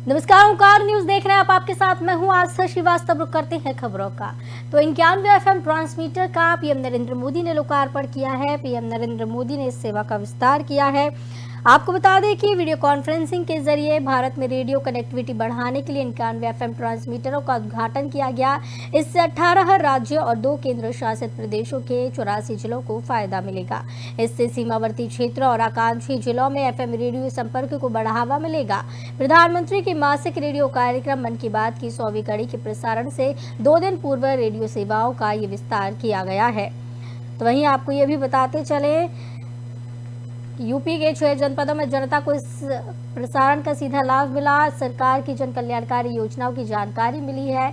नमस्कार, ओंकार न्यूज देख रहे हैं आप। आपके साथ मैं हूं आस्था श्रीवास्तव। रुक करते हैं खबरों का। तो 91 एफएम ट्रांसमीटर का पीएम नरेंद्र मोदी ने लोकार्पण किया है। पीएम नरेंद्र मोदी ने इस सेवा का विस्तार किया है। आपको बता दें कि वीडियो कॉन्फ्रेंसिंग के जरिए भारत में रेडियो कनेक्टिविटी बढ़ाने के लिए 91 एफएम ट्रांसमीटरों का उद्घाटन किया गया। इससे 18 राज्यों और 2 केंद्र शासित प्रदेशों के 84 जिलों को फायदा मिलेगा। इससे सीमावर्ती क्षेत्रों और आकांक्षी जिलों में एफएम रेडियो संपर्क को बढ़ावा मिलेगा। प्रधानमंत्री के मासिक रेडियो कार्यक्रम मन की बात की 100वीं कड़ी के प्रसारण से 2 दिन पूर्व रेडियो सेवाओं का ये विस्तार किया गया है। तो वहीं आपको ये भी बताते चले, यूपी के 6 जनपदों में जनता को इस प्रसारण का सीधा लाभ मिला। सरकार की जन कल्याणकारी योजनाओं की जानकारी मिली है।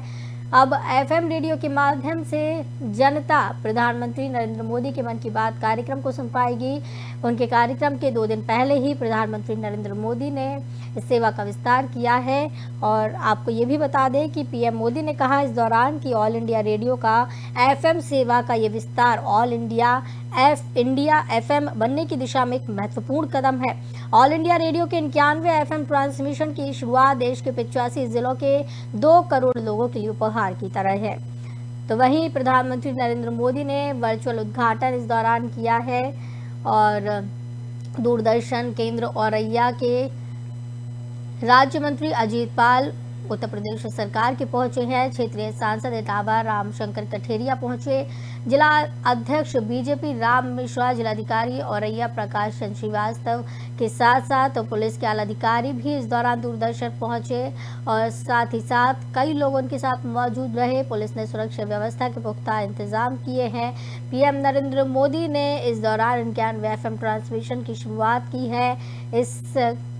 अब एफएम रेडियो के माध्यम से जनता प्रधानमंत्री नरेंद्र मोदी के मन की बात कार्यक्रम को सुन पाएगी। उनके कार्यक्रम के 2 दिन पहले ही प्रधानमंत्री नरेंद्र मोदी ने इस सेवा का विस्तार किया है। और आपको ये भी बता दें कि पीएम मोदी ने कहा इस दौरान कि ऑल इंडिया रेडियो का एफएम सेवा का ये विस्तार ऑल इंडिया एफएम बनने की दिशा में एक महत्वपूर्ण कदम है। ऑल इंडिया रेडियो के 91 एफएम ट्रांसमिशन की शुरुआत देश के 85 जिलों के 2 करोड़ लोगों के लिए उपहार की तरह है। तो वहीं प्रधानमंत्री नरेंद्र मोदी ने वर्चुअल उद्घाटन इस दौरान किया है। और दूरदर्शन केंद्र औरैया के राज्य मंत्री अजीत पाल उत्तर प्रदेश सरकार के पहुंचे हैं। क्षेत्रीय सांसद इटावा रामशंकर कठेरिया पहुंचे। जिला अध्यक्ष बीजेपी राम मिश्रा, जिलाधिकारी औरैया प्रकाश चंद्र श्रीवास्तव के साथ साथ पुलिस के आला अधिकारी भी इस दौरान दूरदर्शन पहुंचे और साथ ही साथ कई लोग उनके साथ मौजूद रहे। पुलिस ने सुरक्षा व्यवस्था के पुख्ता इंतजाम किए हैं। पीएम नरेंद्र मोदी ने इस दौरान 91 एफएम ट्रांसमिशन की शुरुआत की है। इस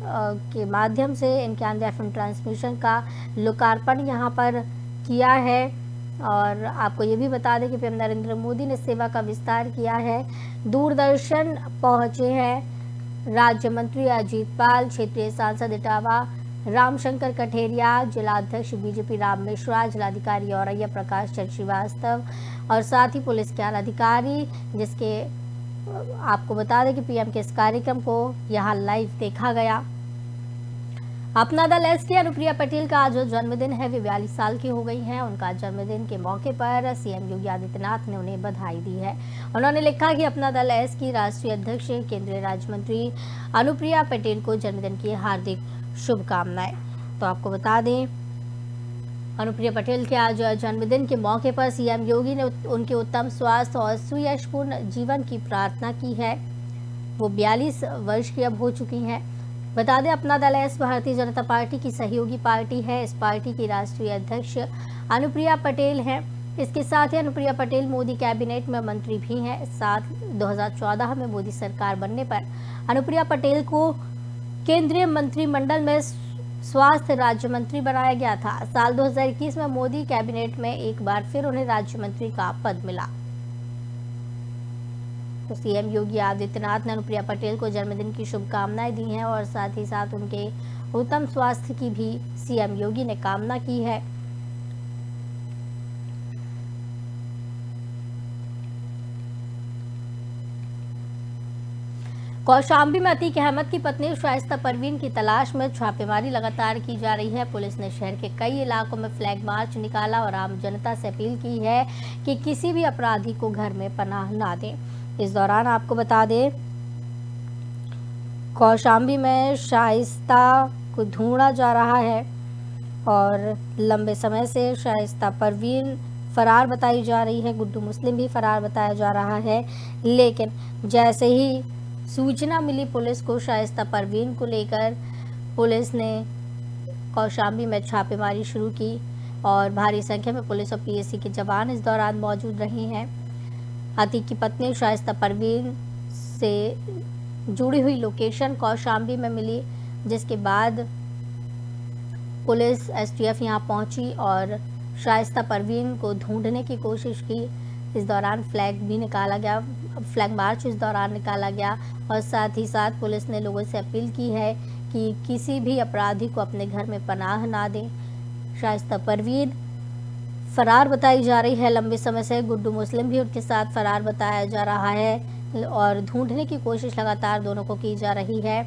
के माध्यम से 91 एफएम ट्रांसमिशन का लोकार्पण यहाँ पर किया है। और आपको ये भी बता दें कि पीएम नरेंद्र मोदी ने सेवा का विस्तार किया है। दूरदर्शन पहुंचे हैं राज्य मंत्री अजीत पाल, क्षेत्रीय सांसद इटावा रामशंकर कठेरिया, जिला अध्यक्ष बीजेपी राम मिश्रा, जिलाधिकारी औरैया प्रकाश चंद्र श्रीवास्तव और साथ ही पुलिस के आला अधिकारी। जिसके आपको बता दें कि पीएम के इस कार्यक्रम को यहाँ लाइव देखा गया। अपना दल एस की अनुप्रिया पटेल का आज जन्मदिन है। वे 42 साल की हो गई हैं। उनका जन्मदिन के मौके पर सीएम योगी आदित्यनाथ ने उन्हें बधाई दी है। उन्होंने लिखा कि अपना दल एस की राष्ट्रीय अध्यक्ष केंद्रीय राज्य मंत्री अनुप्रिया पटेल को जन्मदिन की हार्दिक शुभकामनाएं। तो आपको बता दें, अनुप्रिया पटेल के आज जन्मदिन के मौके पर सीएम योगी ने उनके उत्तम स्वास्थ्य और सुयशपूर्ण जीवन की प्रार्थना की है। वो 42 वर्ष की अब हो चुकी हैं। बता दें, अपना दल एस भारतीय जनता पार्टी की सहयोगी पार्टी है। इस पार्टी की राष्ट्रीय अध्यक्ष अनुप्रिया पटेल हैं। इसके साथ ही अनुप्रिया पटेल मोदी कैबिनेट में मंत्री भी हैं। साथ 2014 में मोदी सरकार बनने पर अनुप्रिया पटेल को केंद्रीय मंत्रिमंडल में स्वास्थ्य राज्य मंत्री बनाया गया था। साल 2021 में मोदी कैबिनेट में एक बार फिर उन्हें राज्य मंत्री का पद मिला। तो सीएम योगी आदित्यनाथ ने अनुप्रिया पटेल को जन्मदिन की शुभकामनाएं दी हैं और साथ ही साथ उनके उत्तम स्वास्थ्य की भी सीएम योगी ने कामना की है। कौशाम्बी में अतीक अहमद की पत्नी शाइस्ता परवीन की तलाश में छापेमारी लगातार की जा रही है। पुलिस ने शहर के कई इलाकों में फ्लैग मार्च निकाला और आम जनता से अपील की है कि किसी भी अपराधी को घर में पनाह ना दें। इस दौरान आपको बता दें, कौशाम्बी में शाइस्ता को ढूंढा जा रहा है और लंबे समय से शाइस्ता परवीन फरार बताई जा रही है। गुड्डू मुस्लिम भी फरार बताया जा रहा है। लेकिन जैसे ही सूचना मिली पुलिस को शाइस्ता परवीन को लेकर, पुलिस ने कौशाम्बी में छापेमारी शुरू की और भारी संख्या में पुलिस और पीएसी के जवान इस दौरान मौजूद रहे हैं। अतीक की पत्नी शाइस्ता परवीन से जुड़ी हुई लोकेशन कौशाम्बी में मिली, जिसके बाद पुलिस एसटीएफ यहां पहुंची और शाइस्ता परवीन को ढूंढने की कोशिश की। इस दौरान फ्लैग मार्च इस दौरान निकाला गया और साथ ही साथ पुलिस ने लोगों से अपील की है कि किसी भी अपराधी को अपने घर में पनाह ना दें। शाइस्ता परवीन फरार बताई जा रही है लंबे समय से। गुड्डू मुस्लिम भी उनके साथ फरार बताया जा रहा है और ढूंढने की कोशिश लगातार दोनों को की जा रही है।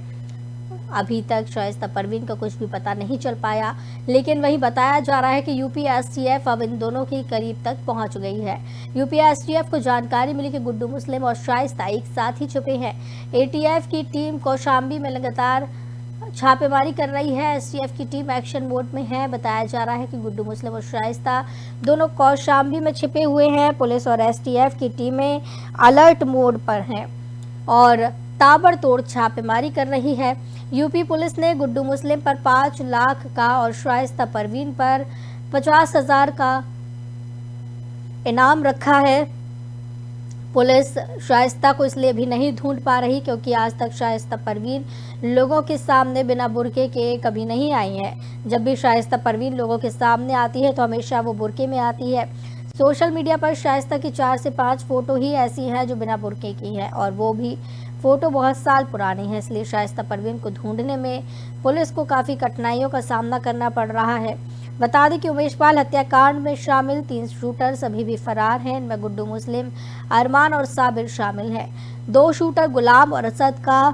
अभी तक शाइस्ता परवीन का कुछ भी पता नहीं चल पाया, लेकिन वही बताया जा रहा है कि यूपी एसटीएफ अब इन दोनों के करीब तक पहुंच गई है। यूपी एसटीएफ को जानकारी मिली कि गुड्डू मुस्लिम और शाइस्ता एक साथ ही छुपे हैं। एटीएफ की टीम कौशाम्बी में लगातार छापेमारी कर रही है। एसटीएफ की टीम एक्शन मोड में है। बताया जा रहा है कि गुड्डू मुस्लिम और शाइस्ता दोनों कौशाम्बी में छिपे हुए हैं। पुलिस और एसटीएफ की टीमें अलर्ट मोड पर हैं और ताबड़तोड़ छापेमारी कर रही है। यूपी पुलिस ने गुड्डू मुस्लिम पर 5 लाख का और शाइस्ता परवीन पर 50,000 का इनाम रखा है। पुलिस शाइस्ता को इसलिए भी नहीं ढूंढ पा रही क्योंकि आज तक शाइस्ता परवीन लोगों के सामने बिना बुर्के के कभी नहीं आई है। जब भी शाइस्ता परवीन लोगों के सामने आती है तो हमेशा वो बुर्के में आती है। सोशल मीडिया पर शाइस्ता की 4 से 5 फोटो ही ऐसी हैं जो बिना बुर्के की है और वो भी फोटो बहुत साल पुरानी है। इसलिए शाइस्ता परवीन को ढूंढने में पुलिस को काफी कठिनाइयों का सामना करना पड़ रहा है। बता दें कि उमेश पाल हत्याकांड में शामिल 3 शूटर्स अभी भी फरार हैं। इनमें गुड्डू मुस्लिम, अरमान और साबिर शामिल हैं। 2 शूटर गुलाम और असद का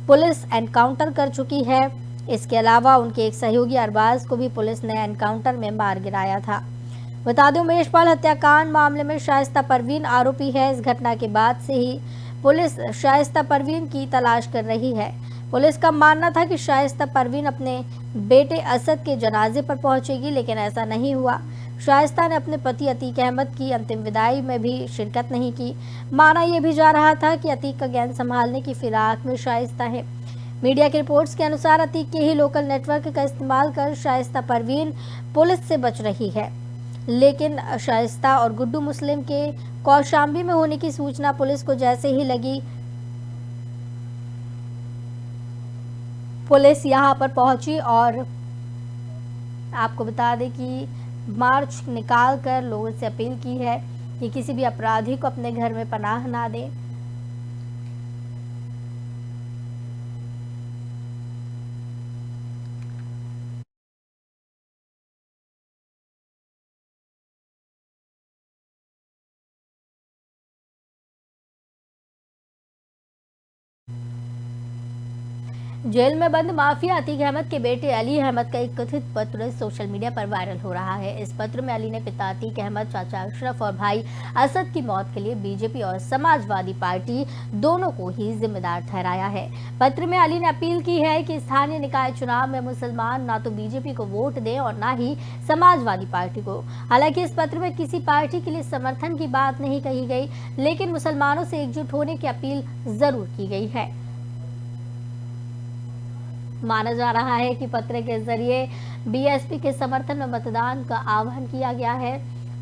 पुलिस एनकाउंटर कर चुकी है। इसके अलावा उनके एक सहयोगी अरबाज को भी पुलिस ने एनकाउंटर में मार गिराया था। बता दें उमेश पाल हत्याकांड मामले में शाइस्ता परवीन आरोपी है। इस घटना के बाद से ही पुलिस शाइस्ता परवीन की तलाश कर रही है। पुलिस का मानना था कि शाइस्ता परवीन अपने बेटे असद के जनाजे पर पहुंचेगी, लेकिन ऐसा नहीं हुआ। शाइस्ता ने अपने पति अतीक अहमद की अंतिम विदाई में भी शिरकत नहीं की। माना यह भी जा रहा था कि अतीक का गैंग संभालने की फिराक में शाइस्ता है। मीडिया की रिपोर्ट्स के अनुसार अतीक के ही लोकल नेटवर्क का इस्तेमाल कर शाइस्ता परवीन पुलिस से बच रही है, लेकिन शाइस्ता और गुड्डू मुस्लिम के कौशाम्बी में होने की सूचना पुलिस को जैसे ही लगी, पुलिस यहां पर पहुंची और आपको बता दें कि मार्च निकालकर लोगों से अपील की है कि किसी भी अपराधी को अपने घर में पनाह ना दें। जेल में बंद माफिया अतीक अहमद के बेटे अली अहमद का एक कथित पत्र सोशल मीडिया पर वायरल हो रहा है। इस पत्र में अली ने पिता अतीक अहमद, चाचा अशरफ और भाई असद की मौत के लिए बीजेपी और समाजवादी पार्टी दोनों को ही जिम्मेदार ठहराया है। पत्र में अली ने अपील की है कि स्थानीय निकाय चुनाव में मुसलमान ना तो बीजेपी को वोट दें और ना ही समाजवादी पार्टी को। हालांकि इस पत्र में किसी पार्टी के लिए समर्थन की बात नहीं कही गई, लेकिन मुसलमानों से एकजुट होने की अपील जरूर की गई है। माना जा रहा है कि पत्र के जरिए बीएसपी के समर्थन में मतदान का आह्वान किया गया है।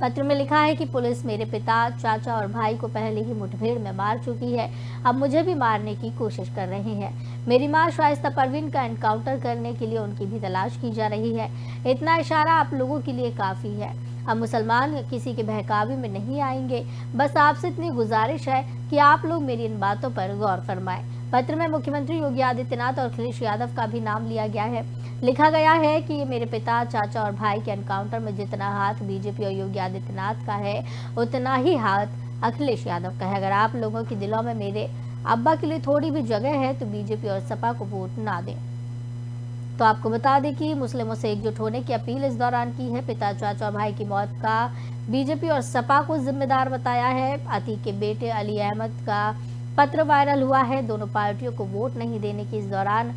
पत्र में लिखा है कि पुलिस मेरे पिता, चाचा और भाई को पहले ही मुठभेड़ में मार चुकी है, अब मुझे भी मारने की कोशिश कर रहे हैं। मेरी मां शाइस्ता परवीन का एनकाउंटर करने के लिए उनकी भी तलाश की जा रही है। इतना इशारा आप लोगों के लिए काफी है। अब मुसलमान किसी के बहकावे में नहीं आएंगे। बस आपसे इतनी गुजारिश है कि आप लोग मेरी इन बातों पर गौर फरमाएं। पत्र में मुख्यमंत्री योगी आदित्यनाथ और अखिलेश यादव का भी नाम लिया गया है। लिखा गया है कि मेरे पिता, चाचा और भाई के एनकाउंटर में जितना हाथ बीजेपी और योगी आदित्यनाथ का है, उतना ही हाथ अखिलेश यादव का है। अगर आप लोगों के दिलों में मेरे अब्बा के लिए थोड़ी भी जगह है तो बीजेपी और सपा को वोट ना दें। तो आपको बता दें कि मुस्लिमों से एकजुट होने की अपील इस दौरान की है। पिता, चाचा और भाई की मौत का बीजेपी और सपा को जिम्मेदार बताया है। अतीक के बेटे अली अहमद का पत्र वायरल हुआ है। दोनों पार्टियों को वोट नहीं देने की इस दौरान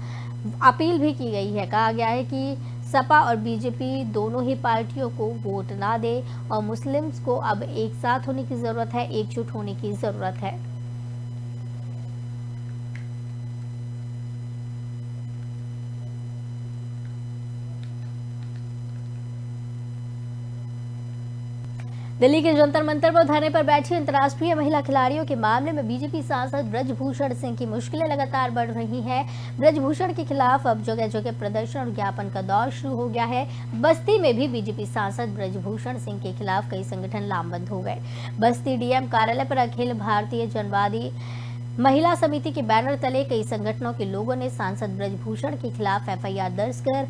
अपील भी की गई है। कहा गया है कि सपा और बीजेपी दोनों ही पार्टियों को वोट ना दे और मुस्लिम्स को अब एक साथ होने की जरूरत है, एकजुट होने की जरूरत है। दिल्ली के जंतर मंतर पर धरने पर बैठी अंतर्राष्ट्रीय महिला खिलाड़ियों के मामले में बीजेपी सांसद ब्रजभूषण सिंह की मुश्किलें लगातार बढ़ रही हैं। ब्रजभूषण के खिलाफ अब जगह जगह प्रदर्शन और ज्ञापन का दौर शुरू हो गया है। बस्ती में भी बीजेपी सांसद ब्रजभूषण सिंह के खिलाफ कई संगठन लामबंद हो गए। बस्ती डीएम कार्यालय पर अखिल भारतीय जनवादी महिला समिति के बैनर तले कई संगठनों के लोगों ने सांसद ब्रजभूषण के खिलाफ एफआईआर दर्ज कर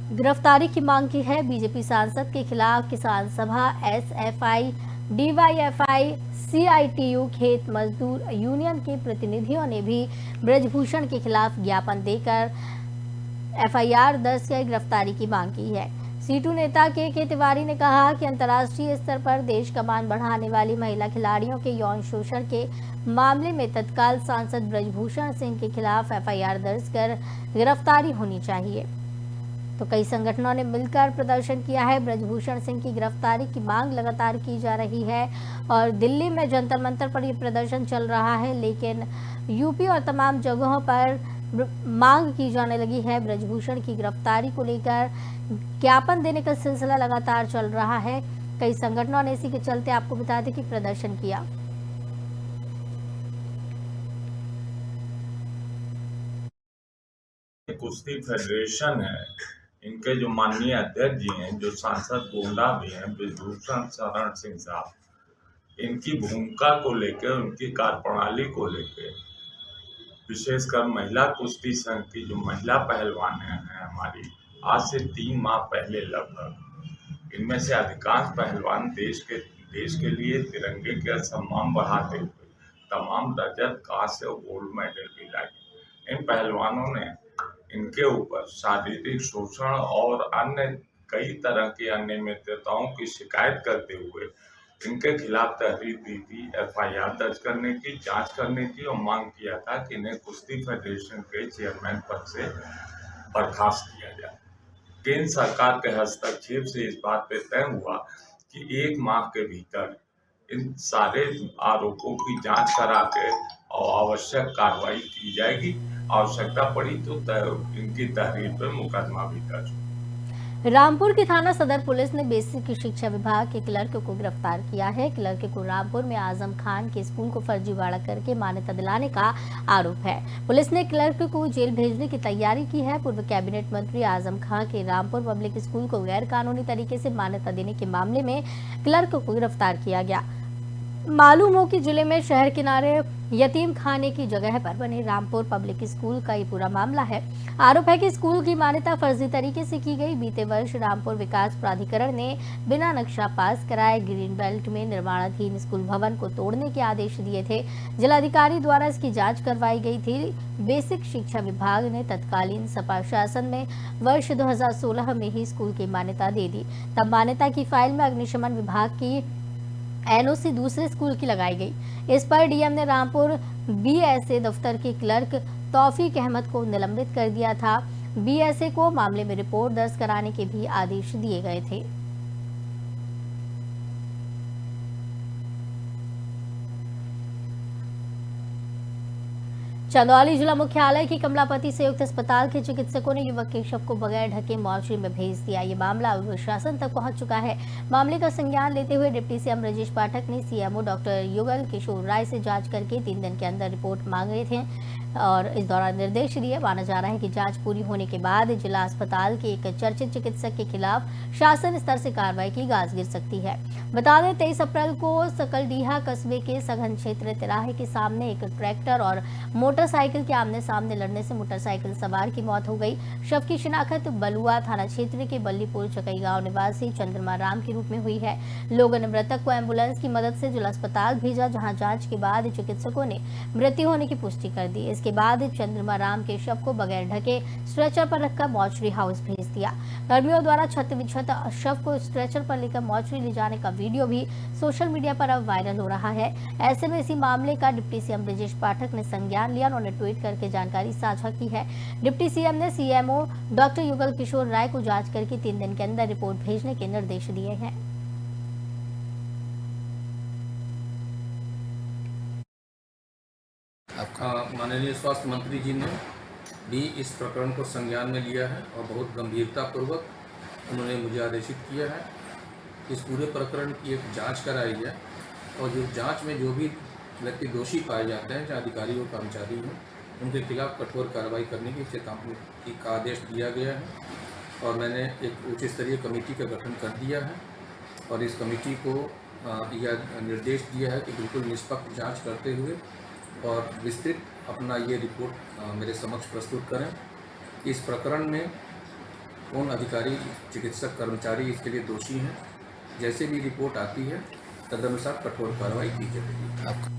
गिरफ्तारी की मांग की है। बीजेपी सांसद के खिलाफ किसान सभा, एसएफआई, DYFI CITU खेत मजदूर यूनियन के प्रतिनिधियों ने भी ब्रजभूषण के खिलाफ ज्ञापन देकर FIR दर्ज कर गिरफ्तारी की मांग की है। सीटू नेता के तिवारी ने कहा कि अंतर्राष्ट्रीय स्तर पर देश का मान बढ़ाने वाली महिला खिलाड़ियों के यौन शोषण के मामले में तत्काल सांसद ब्रजभूषण सिंह के खिलाफ FIR दर्ज कर गिरफ्तारी होनी चाहिए। तो कई संगठनों ने मिलकर प्रदर्शन किया है। ब्रजभूषण सिंह की गिरफ्तारी की मांग लगातार की जा रही है और दिल्ली में जंतर मंतर पर यह प्रदर्शन चल रहा है, लेकिन यूपी और तमाम जगहों पर मांग की जाने लगी है। ब्रजभूषण की गिरफ्तारी को लेकर ज्ञापन देने का सिलसिला लगातार चल रहा है। कई संगठनों ने इसी के चलते आपको बता दें कि प्रदर्शन किया। कुश्ती फेडरेशन है, इनके जो माननीय अध्यक्ष जी हैं, जो सांसद गोंडा भी हैं, ब्रजभूषण शरण सिंह साहब, इनकी भूमिका को लेकर, उनकी कार्यप्रणाली को लेकर, विशेषकर महिला कुश्ती संघ की जो महिला पहलवान हैं हमारी, आज से 3 माह पहले लगभग, इनमें से अधिकांश पहलवान देश के लिए तिरंगे का सम्मान बढ़ाते हुए तमाम रजत, कांस्य और गोल्ड मेडल भी लाए। इन पहलवानों ने इनके ऊपर शारीरिक शोषण और अन्य कई तरह की अनियमितताओं की शिकायत करते हुए इनके खिलाफ तहरीर दी थी, FIR दर्ज करने की, जांच करने की और मांग किया था कि इन्हें कुश्ती फेडरेशन के चेयरमैन पद से बर्खास्त किया जाए। केंद्र सरकार के हस्तक्षेप से इस बात पे तय हुआ कि 1 माह के भीतर इन सारे आरोपों की जांच करा के और आवश्यक कार्रवाई की जाएगी। आवश्यकता पड़ी तो इनकी तहरीर पर मुकदमा भी दर्ज। रामपुर की थाना सदर पुलिस ने बेसिक शिक्षा विभाग के क्लर्क को गिरफ्तार किया है। क्लर्क को रामपुर में आजम खान के स्कूल को फर्जीवाड़ा करके मान्यता दिलाने का आरोप है। पुलिस ने क्लर्क को जेल भेजने की तैयारी की है। पूर्व कैबिनेट मंत्री आजम खान के रामपुर पब्लिक स्कूल को गैर कानूनी तरीके से मान्यता देने के मामले में क्लर्क को गिरफ्तार किया गया। मालूम हो कि जिले में शहर किनारे यतीम खाने की जगह पर बने रामपुर पब्लिक स्कूल का ये पूरा मामला है। आरोप है कि स्कूल की मान्यता फर्जी तरीके से की गई। बीते वर्ष रामपुर विकास प्राधिकरण ने बिना नक्शा पास कराए ग्रीन बेल्ट में निर्माणाधीन स्कूल भवन को तोड़ने के आदेश दिए थे। जिलाधिकारी द्वारा इसकी जांच करवाई गई थी। बेसिक शिक्षा विभाग ने तत्कालीन सपा शासन में वर्ष 2016 में ही स्कूल की मान्यता दे दी। तब मान्यता की फाइल में अग्निशमन विभाग की NOC दूसरे स्कूल की लगाई गई। इस पर डीएम ने रामपुर BSA दफ्तर के क्लर्क तौफीक अहमद को निलंबित कर दिया था। BSA को मामले में रिपोर्ट दर्ज कराने के भी आदेश दिए गए थे। चंदौली जिला मुख्यालय की कमलापति संयुक्त अस्पताल के चिकित्सकों ने युवक के शव को बगैर ढके मोर्चरी में भेज दिया। ये मामला प्रशासन तक पहुंच चुका है। मामले का संज्ञान लेते हुए डिप्टी CM ब्रजेश पाठक ने CMO डॉक्टर युगल किशोर राय से जांच करके 3 दिन के अंदर रिपोर्ट मांगे थे और इस दौरान निर्देश दिए। माना जा रहा है कि जांच पूरी होने के बाद जिला अस्पताल के एक चर्चित चिकित्सक के खिलाफ शासन स्तर से कार्रवाई की गाज गिर सकती है। बता दें 23 अप्रैल को सकलडीहा कस्बे के सघन क्षेत्र तिराहे के सामने एक ट्रैक्टर और मोटरसाइकिल के आमने सामने लड़ने से मोटरसाइकिल सवार की मौत हो गई। शव की शिनाख्त बलुआ थाना क्षेत्र के बल्लीपुर चकई गांव निवासी चंद्रमा राम के रूप में हुई है। लोगों ने मृतक को एम्बुलेंस की मदद से जिला अस्पताल भेजा, जहां जांच के बाद चिकित्सकों ने मृत्यु होने की पुष्टि कर दी। इसके बाद चंद्रमा राम के शव को बगैर ढके स्ट्रेचर पर रखकर मॉर्चरी हाउस भेज दिया। कर्मियों द्वारा छत विछत शव को स्ट्रेचर पर लेकर मॉर्चरी ले जाने का वीडियो भी सोशल मीडिया पर अब वायरल हो रहा है। ऐसे में इसी मामले का डिप्टी CM ब्रजेश पाठक ने संज्ञान लिया। उन्होंने ट्वीट करके जानकारी साझा की है। डिप्टी CM ने CMO डॉक्टर युगल किशोर राय को जांच करके 3 दिन के अंदर रिपोर्ट भेजने के निर्देश दिए हैं। माननीय स्वास्थ्य मंत्री जी ने भी इस प्रकरण को संज्ञान में लिया है और बहुत गंभीरता पूर्वक उन्होंने मुझे आदेशित किया है कि इस पूरे प्रकरण की एक जांच कराई जाए और जो जांच में जो भी व्यक्ति दोषी पाए जाते हैं, चाहे अधिकारी हो कर्मचारी हो, उनके खिलाफ कठोर कार्रवाई करने की चेतावनी का आदेश दिया गया है। और मैंने एक उच्च स्तरीय कमेटी का गठन कर दिया है और इस कमेटी को यह निर्देश दिया है कि बिल्कुल निष्पक्ष जाँच करते हुए और विस्तृत अपना ये रिपोर्ट मेरे समक्ष प्रस्तुत करें। इस प्रकरण में कौन अधिकारी, चिकित्सक, कर्मचारी इसके लिए दोषी हैं, जैसे भी रिपोर्ट आती है तदनुसार कठोर कार्रवाई की जाएगी।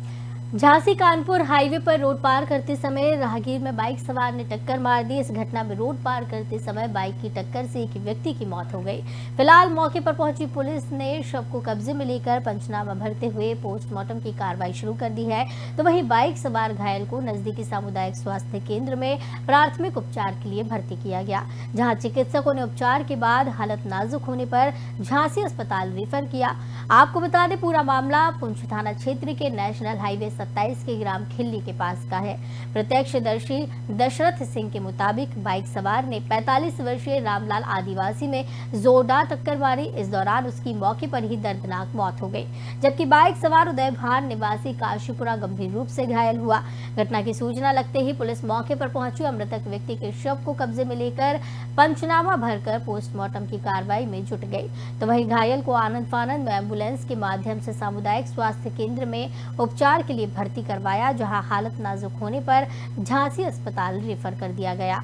झांसी कानपुर हाईवे पर रोड पार करते समय राहगीर में बाइक सवार ने टक्कर मार दी। इस घटना में रोड पार करते समय बाइक की टक्कर से एक व्यक्ति की मौत हो गई। फिलहाल मौके पर पहुंची पुलिस ने शव को कब्जे में लेकर पंचनामा भरते हुए पोस्टमार्टम की कार्रवाई शुरू कर दी है। तो वहीं बाइक सवार घायल को नजदीकी सामुदायिक स्वास्थ्य केंद्र में प्राथमिक उपचार के लिए भर्ती किया गया, जहाँ चिकित्सकों ने उपचार के बाद हालत नाजुक होने पर झांसी अस्पताल रेफर किया। आपको बता दें, पूरा मामला पुंछ थाना क्षेत्र के नेशनल हाईवे 27 के ग्राम खिल्ली के पास का है। प्रत्यक्षदर्शी दशरथ सिंह के मुताबिक बाइक सवार ने 45 वर्षीय रामलाल आदिवासी में जोरदार टक्कर मारी। इस दौरान उसकी मौके पर ही दर्दनाक मौत हो गई, जबकि बाइक सवार उदय भान निवासी काशीपुरा गंभीर रूप से घायल हुआ। घटना की सूचना लगते ही पुलिस मौके पर पहुंची और मृतक व्यक्ति के शव को कब्जे में लेकर पंचनामा भरकर पोस्टमार्टम की कार्रवाई में जुट गई। तो वहीं घायल को आनंद फानंद में एम्बुलेंस के माध्यम से सामुदायिक स्वास्थ्य केंद्र में उपचार के लिए भर्ती करवाया, जहां हालत नाजुक होने पर झांसी अस्पताल रेफर कर दिया गया।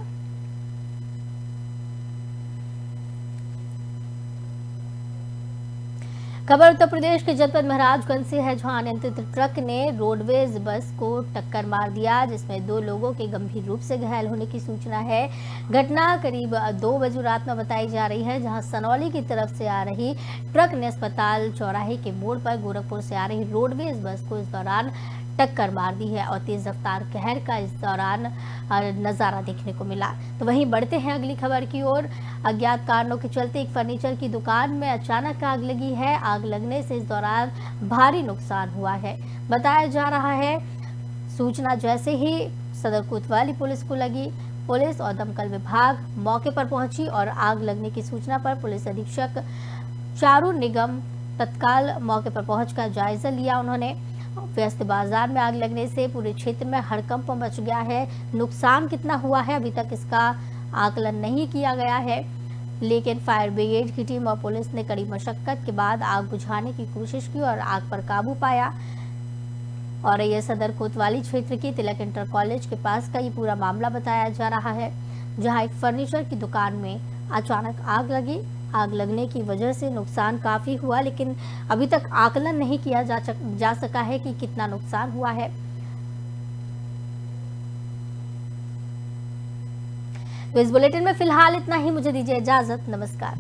खबर उत्तर प्रदेश के जनपद महाराजगंज से है, जहां अनियंत्रित ट्रक ने रोडवेज बस को टक्कर मार दिया, जिसमें 2 लोगों के गंभीर रूप से घायल होने की सूचना है। घटना करीब 2 बजे रात में बताई जा रही है, जहां सनौली की तरफ से आ रही ट्रक ने अस्पताल चौराहे के मोड़ पर गोरखपुर से आ रही रोडवेज बस को इस दौरान टक्कर मार दी है और तेज रफ्तार कहर का इस दौरान नजारा देखने को मिला। तो वहीं बढ़ते हैं अगली खबर की ओर। अज्ञात कारणों के चलते एक फर्नीचर की दुकान में अचानक आग लगी है। आग लगने से इस दौरान भारी नुकसान हुआ है, बताया जा रहा है। सूचना जैसे ही सदर कोतवाली पुलिस को लगी, पुलिस और दमकल विभाग मौके पर पहुंची और आग लगने की सूचना पर पुलिस अधीक्षक चारू निगम तत्काल मौके पर पहुंचकर जायजा लिया। उन्होंने व्यस्त बाजार में आग लगने से पूरे क्षेत्र में हड़कंप मच गया है। नुकसान कितना हुआ है अभी तक इसका आकलन नहीं किया गया है, लेकिन फायर ब्रिगेड की टीम और पुलिस ने कड़ी मशक्कत के बाद आग बुझाने की कोशिश की और आग पर काबू पाया। और यह सदर कोतवाली क्षेत्र की तिलक इंटर कॉलेज के पास का ये पूरा मामला बताया जा रहा है, जहां एक फर्नीचर की दुकान में अचानक आग लगी। आग लगने की वजह से नुकसान काफी हुआ, लेकिन अभी तक आकलन नहीं किया जा सका है कि कितना नुकसान हुआ है। तो इस बुलेटिन में फिलहाल इतना ही। मुझे दीजिए इजाजत। नमस्कार।